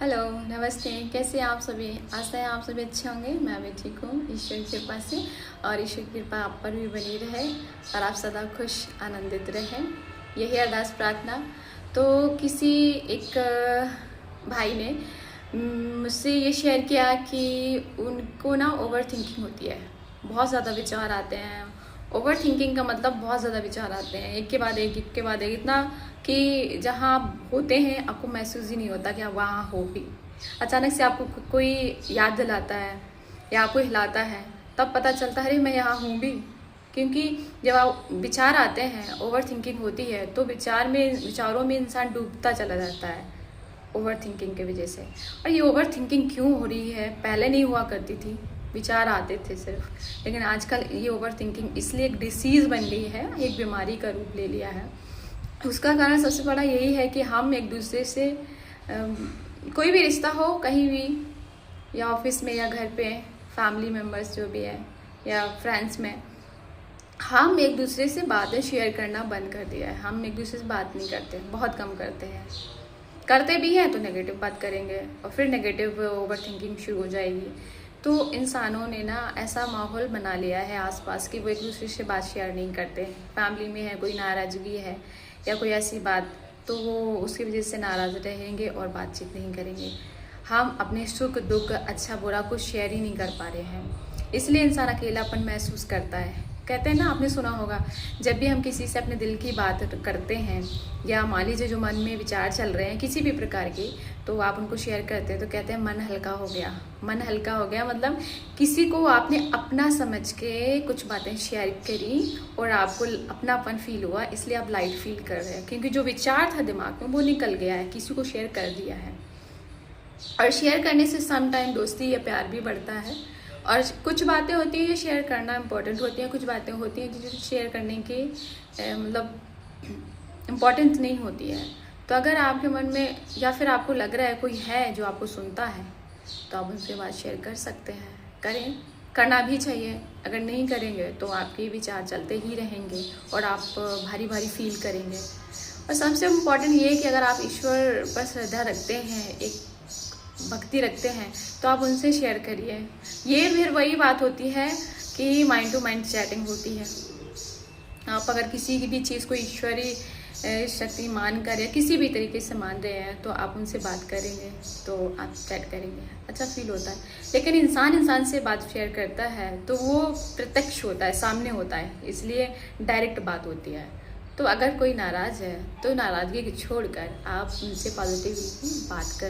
Hello, नमस्ते। कैसे हैं आप सभी? आशा है आप सभी अच्छे होंगे। मैं भी ठीक हूँ ईश्वर की कृपा से, और ईश्वर की कृपा आप पर भी बनी रहे और आप सदा खुश आनंदित रहें, यही अरदास प्रार्थना। तो किसी एक भाई ने मुझसे ये शेयर किया कि उनको ना ओवर थिंकिंग होती है, बहुत ज़्यादा विचार आते हैं। ओवर थिंकिंग का मतलब बहुत ज़्यादा विचार आते हैं, एक के बाद एक, इतना कि जहाँ आप होते हैं आपको महसूस ही नहीं होता कि आप वहाँ हो भी। अचानक से आपको कोई याद दिलाता है या आपको हिलाता है, तब पता चलता है अरे मैं यहाँ हूँ भी। क्योंकि जब आप विचार आते हैं, ओवर थिंकिंग होती है, तो विचारों में इंसान डूबता चला जाता है ओवर थिंकिंग की वजह से। और ये ओवर थिंकिंग क्यों हो रही है? पहले नहीं हुआ करती थी, विचार आते थे सिर्फ, लेकिन आजकल ये ओवर थिंकिंग इसलिए एक डिसीज़ बन गई है, एक बीमारी का रूप ले लिया है। उसका कारण सबसे बड़ा यही है कि हम एक दूसरे से कोई भी रिश्ता हो, कहीं भी, या ऑफिस में या घर पे, फैमिली मेम्बर्स जो भी है या फ्रेंड्स में, हम एक दूसरे से बातें शेयर करना बंद कर दिया है। हम एक दूसरे से बात नहीं करते, बहुत कम करते हैं। करते भी हैं तो नेगेटिव बात करेंगे और फिर नेगेटिव ओवर थिंकिंग शुरू हो जाएगी। तो इंसानों ने ना ऐसा माहौल बना लिया है आसपास कि वो एक दूसरे से बात शेयर नहीं करते। फैमिली में है कोई नाराज़गी है या कोई ऐसी बात, तो वो उसकी वजह से नाराज़ रहेंगे और बातचीत नहीं करेंगे। हम अपने सुख दुख अच्छा बुरा कुछ शेयर ही नहीं कर पा रहे हैं, इसलिए इंसान अकेलापन महसूस करता है। कहते हैं ना, आपने सुना होगा, जब भी हम किसी से अपने दिल की बात करते हैं या मान लीजिए जो मन में विचार चल रहे हैं किसी भी प्रकार की, तो आप उनको शेयर करते हैं तो कहते हैं मन हल्का हो गया। मन हल्का हो गया मतलब किसी को आपने अपना समझ के कुछ बातें शेयर करी और आपको अपनापन फील हुआ, इसलिए आप लाइट फील कर रहे हैं, क्योंकि जो विचार था दिमाग में वो निकल गया है, किसी को शेयर कर दिया है। और शेयर करने से सम टाइम दोस्ती या प्यार भी बढ़ता है। और कुछ बातें होती हैं शेयर करना इम्पोर्टेंट होती हैं, कुछ बातें होती हैं जो शेयर करने की मतलब इम्पोर्टेंट नहीं होती है। तो अगर आपके मन में या फिर आपको लग रहा है कोई है जो आपको सुनता है, तो आप उनसे बात शेयर कर सकते हैं, करें, करना भी चाहिए। अगर नहीं करेंगे तो आपके विचार चलते ही रहेंगे और आप भारी भारी फील करेंगे। और सबसे इम्पोर्टेंट ये है कि अगर आप ईश्वर पर श्रद्धा रखते हैं, एक भक्ति रखते हैं, तो आप उनसे शेयर करिए। ये फिर वही बात होती है कि माइंड टू माइंड चैटिंग होती है। आप अगर किसी की भी चीज़ को ईश्वरीय शक्ति मान कर या किसी भी तरीके से मान रहे हैं, तो आप उनसे बात करेंगे तो आप चैट करेंगे, अच्छा फील होता है। लेकिन इंसान से बात शेयर करता है तो वो प्रत्यक्ष होता है, सामने होता है, इसलिए डायरेक्ट बात होती है। तो अगर कोई नाराज़ है तो नाराज़गी छोड़कर आप उनसे पॉजिटिवली बात करें।